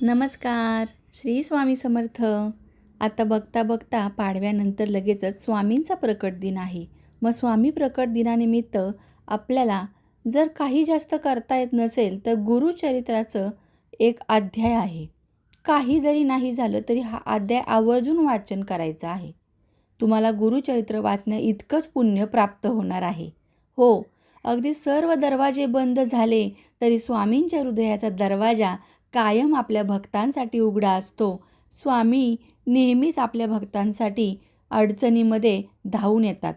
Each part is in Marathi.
नमस्कार. श्री स्वामी समर्थ. आता बघता बघता पाडव्यानंतर लगेचच स्वामींचा प्रकट दिन आहे. मग स्वामी प्रकट दिनानिमित्त आपल्याला जर काही जास्त करता येत नसेल तर गुरुचरित्राचं एक अध्याय आहे. काही जरी नाही झालं तरी हा अध्याय आवर्जून वाचन करायचं आहे. तुम्हाला गुरुचरित्र वाचण्या इतकंच पुण्य प्राप्त होणार आहे. हो, अगदी सर्व दरवाजे बंद झाले तरी स्वामींच्या हृदयाचा दरवाजा कायम आपल्या भक्तांसाठी उघडा असतो. स्वामी नेहमीच आपल्या भक्तांसाठी अडचणीमध्ये धावून येतात.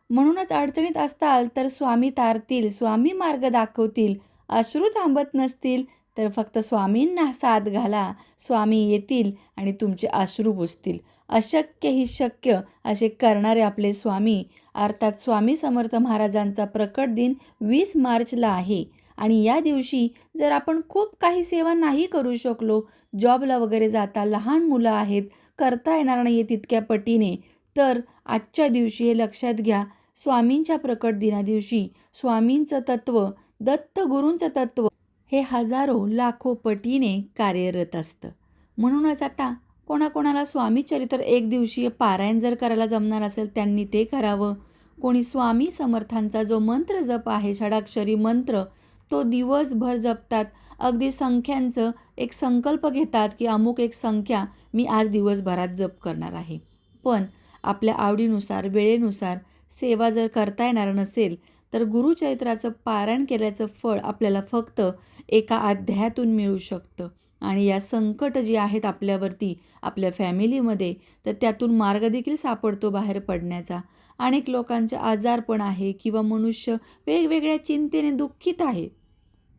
म्हणूनच अडचणीत असताल तर स्वामी तारतील, स्वामी मार्ग दाखवतील. अश्रू थांबत नसतील तर फक्त स्वामींना साथ घाला. स्वामी येतील आणि तुमचे अश्रू पुसतील. अशक्य ही शक्य असे करणारे आपले स्वामी अर्थात स्वामी समर्थ महाराजांचा प्रकट दिन 20 मार्चला आहे. आणि या दिवशी जर आपण खूप काही सेवा नाही करू शकलो, जॉबला वगैरे जाता, लहान मुलं आहेत, करता येणार नाही आहे तितक्या पटीने, तर आजच्या दिवशी हे लक्षात घ्या, स्वामींच्या प्रकट दिनादिवशी स्वामींचं तत्त्व, दत्तगुरूंचं तत्त्व हे हजारो लाखो पटीने कार्यरत असतं. म्हणूनच आता कोणाकोणाला स्वामीचरित्र एक दिवशीय पारायण जर करायला जमणार असेल त्यांनी ते करावं. कोणी स्वामी समर्थांचा जो मंत्र जप आहे, षडाक्षरी मंत्र, तो दिवसभर जपतात. अगदी संख्यांचं एक संकल्प घेतात की अमुक एक संख्या मी आज दिवसभरात जप करणार आहे. पण आपल्या आवडीनुसार, वेळेनुसार सेवा जर करता येणार नसेल तर गुरुचरित्राचं पारायण केल्याचं फळ आपल्याला फक्त एका अध्यायातून मिळू शकतं. आणि या संकट जी आहेत आपल्यावरती, आपल्या फॅमिलीमध्ये, तर त्यातून मार्ग देखील सापडतो बाहेर पडण्याचा. अनेक लोकांचे आजारपण आहे किंवा मनुष्य वेगवेगळ्या चिंतेने दुःखित आहे.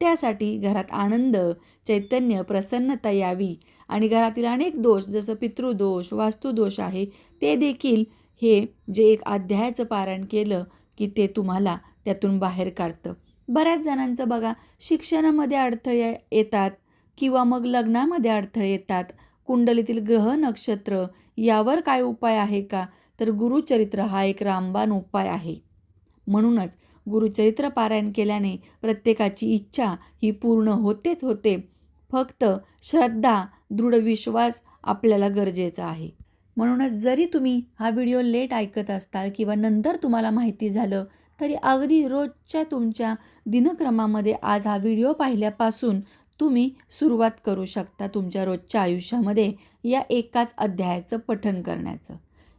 त्यासाठी घरात आनंद, चैतन्य, प्रसन्नता यावी आणि घरातील अनेक दोष जसं पितृदोष, वास्तुदोष आहे ते देखील हे जे एक अध्यायाचं पारायण केलं की ते तुम्हाला त्यातून बाहेर काढतं. बऱ्याच जणांचं बघा शिक्षणामध्ये अडथळे येतात किंवा मग लग्नामध्ये अडथळे येतात. कुंडलीतील ग्रह नक्षत्र यावर काय उपाय आहे का? तर गुरुचरित्र हा एक रामबाण उपाय आहे. म्हणूनच गुरुचरित्र पारायण केल्याने प्रत्येकाची इच्छा ही पूर्ण होतेच होते. फक्त श्रद्धा, दृढ विश्वास आपल्याला गरजेचा आहे. म्हणूनच जरी तुम्ही हा व्हिडिओ लेट ऐकत असताल किंवा नंतर तुम्हाला माहिती झालं तरी अगदी रोजच्या तुमच्या दिनक्रमामध्ये आज हा व्हिडिओ पाहिल्यापासून तुम्ही सुरुवात करू शकता तुमच्या रोजच्या आयुष्यामध्ये या एकाच अध्यायाचं पठण करण्याचं.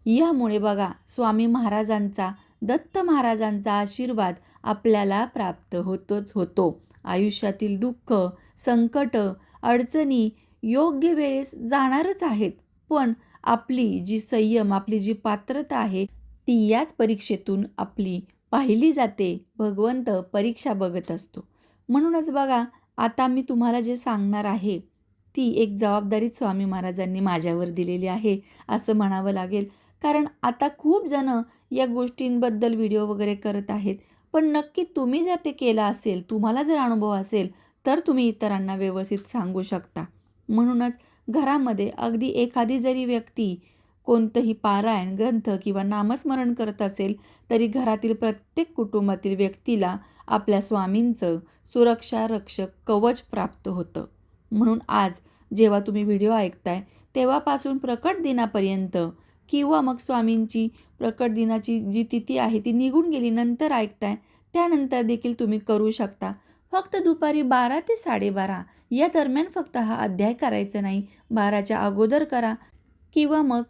यामुळे बघा स्वामी महाराजांचा, दत्त महाराजांचा आशीर्वाद आपल्याला प्राप्त होतोच होतो. आयुष्यातील दुःख, संकट, अडचणी योग्य वेळेस जाणारच आहेत. पण आपली जी संयम, आपली जी पात्रता आहे ती याच परीक्षेतून आपली पाहिली जाते. भगवंत परीक्षा बघत असतो. म्हणूनच बघा आता मी तुम्हाला जे सांगणार आहे ती एक जबाबदारी स्वामी महाराजांनी माझ्यावर दिलेली आहे असं म्हणावं लागेल. कारण आता खूप जणं या गोष्टींबद्दल व्हिडिओ वगैरे करत आहेत. पण नक्की तुम्ही जर ते केलं असेल, तुम्हाला जर अनुभव असेल तर तुम्ही इतरांना व्यवस्थित सांगू शकता. म्हणूनच घरामध्ये अगदी एखादी जरी व्यक्ती कोणतंही पारायण, ग्रंथ किंवा नामस्मरण करत असेल तरी घरातील प्रत्येक कुटुंबातील व्यक्तीला आपल्या स्वामींचं सुरक्षा रक्षक कवच प्राप्त होतं. म्हणून आज जेव्हा तुम्ही व्हिडिओ ऐकताय तेव्हापासून प्रकट दिनापर्यंत किंवा मग स्वामींची प्रकट दिनाची जी तिथी आहे ती निघून गेली नंतर ऐकताय त्यानंतर देखील तुम्ही करू शकता. फक्त दुपारी 12 ते 12:30 या दरम्यान फक्त हा अध्याय करायचा नाही. 12च्या अगोदर करा किंवा मग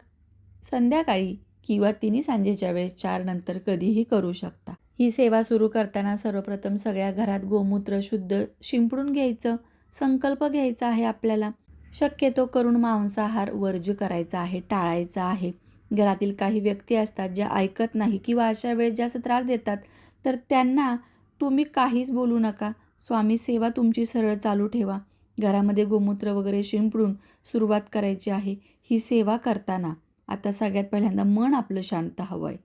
संध्याकाळी किंवा तिन्ही सांजेच्या वेळेस 4 नंतर कधीही करू शकता. ही सेवा सुरू करताना सर्वप्रथम सगळ्या घरात गोमूत्र शुद्ध शिंपडून घ्यायचं. संकल्प घ्यायचा आहे आपल्याला. शक्यतो करून मांसाहार वर्ज्य करायचा आहे, टाळायचा आहे. घरातील काही व्यक्ती असतात ज्या ऐकत नाही किंवा अशा वेळेस जास्त त्रास देतात तर त्यांना तुम्ही काहीच बोलू नका. स्वामी सेवा तुमची सरळ चालू ठेवा. घरामध्ये गोमूत्र वगैरे शिंपडून सुरुवात करायची आहे. ही सेवा करताना आता सगळ्यात पहिल्यांदा मन आपलं शांत हवं आहे.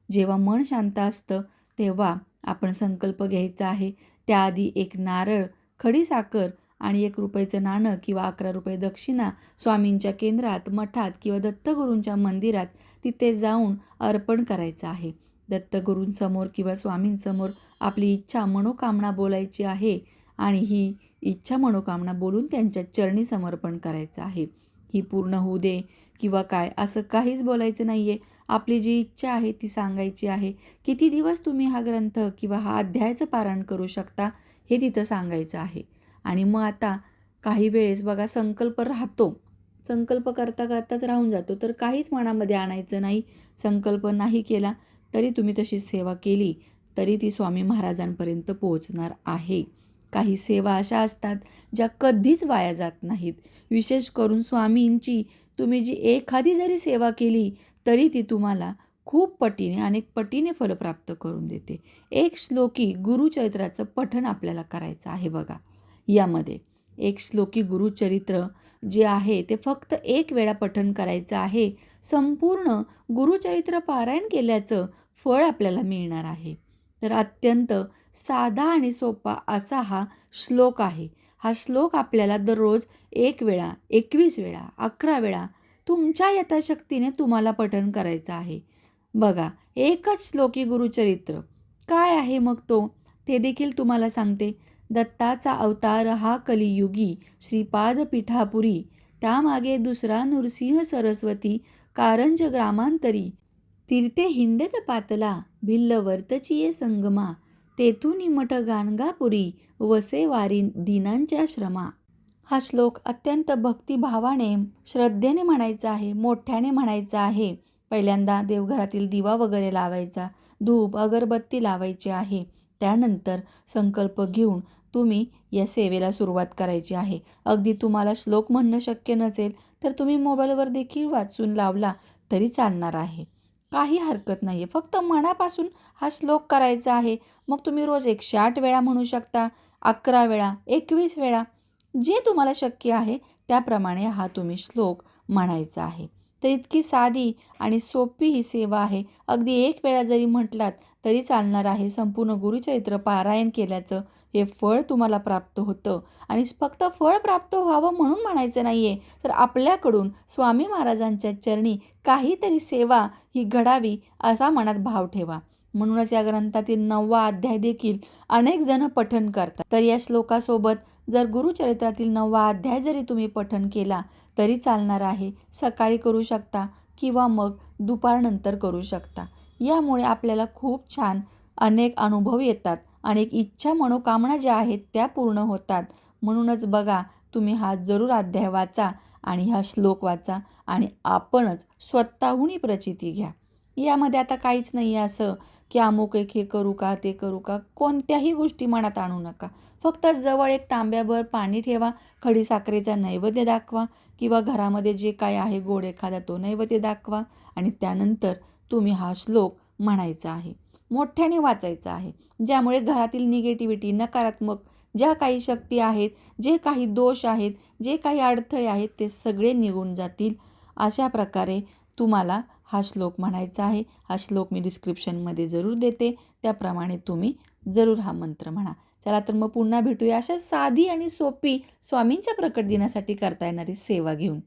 जेव्हा मन शांत असतं तेव्हा आपण संकल्प घ्यायचा आहे. त्याआधी एक नारळ, खडीसाखर आणि ₹1 नाणं किंवा 11 रुपये दक्षिणा स्वामींच्या केंद्रात, मठात किंवा दत्तगुरूंच्या मंदिरात तिथे जाऊन अर्पण करायचं आहे. दत्तगुरूंसमोर किंवा स्वामींसमोर आपली इच्छा, मनोकामना बोलायची आहे आणि ही इच्छा मनोकामना बोलून त्यांच्या चरणी समर्पण करायचं आहे. ही पूर्ण होऊ दे किंवा काय असं काहीच बोलायचं नाही आहे. आपली जी इच्छा आहे ती सांगायची आहे. किती दिवस तुम्ही हा ग्रंथ किंवा हा अध्यायाचं पारायण करू शकता हे तिथं सांगायचं आहे. आणि मग आता काही वेळेस बघा संकल्प राहतो. संकल्प करता करताच राहून जातो. तर काहीच मनामध्ये आणायचं नाही. संकल्प नाही केला तरी तुम्ही तशी सेवा केली तरी ती स्वामी महाराजांपर्यंत पोहोचणार आहे. काही सेवा अशा असतात ज्या कधीच वाया जात नाहीत. विशेष करून स्वामींची तुम्ही जी एखादी जरी सेवा केली तरी ती तुम्हाला खूप पटीने अनेक पटीने फल प्राप्त करून देते. एक श्लोकी गुरुचरित्राचं पठण आपल्याला करायचं आहे बघा. यामध्ये एक श्लोकी गुरुचरित्र जे आहे ते फक्त एक वेळा पठण करायचं आहे. संपूर्ण गुरुचरित्र पारायण केल्याचं फळ आपल्याला मिळणार आहे. तर अत्यंत साधा आणि सोपा असा हा श्लोक आहे. हा श्लोक आपल्याला दररोज 1 वेळा, 21 वेळा, 11 वेळा तुमच्या यथाशक्तीने तुम्हाला पठण करायचं आहे. बघा, एकच श्लोकी गुरुचरित्र काय आहे मग तो ते देखील तुम्हाला सांगते. दत्ताचा अवतार हा कलियुगी श्रीपाद पीठापुरी, त्यामागे दुसरा नृसिंह सरस्वती, कारंज ग्रामांतरी, तीर्थे हिंडत पातला, भिल्ल वर्तचिये संगमा, तेथुनी मठ गाणगापुरी, वसे वारी दीनांच्या श्रमा. हा श्लोक अत्यंत भक्तिभावाने श्रद्धेने म्हणायचा आहे, मोठ्याने म्हणायचा आहे. पहिल्यांदा देवघरातील दिवा वगैरे लावायचा, धूप अगरबत्ती लावायची आहे. त्यानंतर संकल्प घेऊन तुम्ही या सेवेला सुरुवात करायची आहे. अगदी तुम्हाला श्लोक म्हणणं शक्य नसेल तर तुम्ही मोबाईलवर देखील वाचून लावला तरी चालणार आहे. काही हरकत नाही आहे. फक्त मनापासून हा श्लोक करायचा आहे. मग तुम्ही रोज 108 वेळा म्हणू शकता, 11 वेळा, 21 वेळा, जे तुम्हाला शक्य आहे त्याप्रमाणे हा तुम्ही श्लोक म्हणायचा आहे. तर इतकी साधी आणि सोपी ही सेवा आहे. अगदी 1 वेळा जरी म्हटलात तरी चालणार आहे. संपूर्ण गुरुचरित्र पारायण केल्याचं हे फळ तुम्हाला प्राप्त होतं. आणि फक्त फळ प्राप्त व्हावं म्हणून म्हणायचं नाही आहे, तर आपल्याकडून स्वामी महाराजांच्या चरणी काहीतरी सेवा ही घडावी असा मनात भाव ठेवा. म्हणूनच या ग्रंथातील 9वा अध्याय देखील अनेक जण पठण करतात. तर या श्लोकासोबत जर गुरुचरित्रातील 9वा अध्याय जरी तुम्ही पठण केला तरी चालणार आहे. सकाळी करू शकता किंवा मग दुपारनंतर करू शकता. यामुळे आपल्याला खूप छान अनेक अनुभव येतात. अनेक इच्छा मनोकामना ज्या आहेत त्या पूर्ण होतात. म्हणूनच बघा, तुम्ही हा जरूर अध्याय वाचा आणि हा श्लोक वाचा आणि आपणच स्वतःहून प्रचिती घ्या. यामध्ये आता काहीच नाही आहे असं की अमुक एक हे करू का ते करू का, कोणत्याही गोष्टी मनात आणू नका. फक्त जवळ एक तांब्याभर पाणी ठेवा, खडीसाखरेचा नैवेद्य दाखवा किंवा घरामध्ये जे काय आहे गोड एखादा तो नैवेद्य दाखवा आणि त्यानंतर तुम्ही हा श्लोक म्हणायचा आहे. मोठ्याने वाचायचा आहे. ज्यामुळे घरातील निगेटिव्हिटी, नकारात्मक ज्या काही शक्ती आहेत, जे काही दोष आहेत, जे काही अडथळे आहेत ते सगळे निघून जातील. अशा प्रकारे तुम्हाला हा श्लोक म्हणायचा आहे. हा श्लोक मी डिस्क्रिप्शनमध्ये जरूर देते. त्याप्रमाणे तुम्ही जरूर हा मंत्र म्हणा. चला तर मग पुन्हा भेटूया अशा साधी आणि सोपी स्वामींच्या प्रकट दिनासाठी करता येणारी सेवा घेऊन.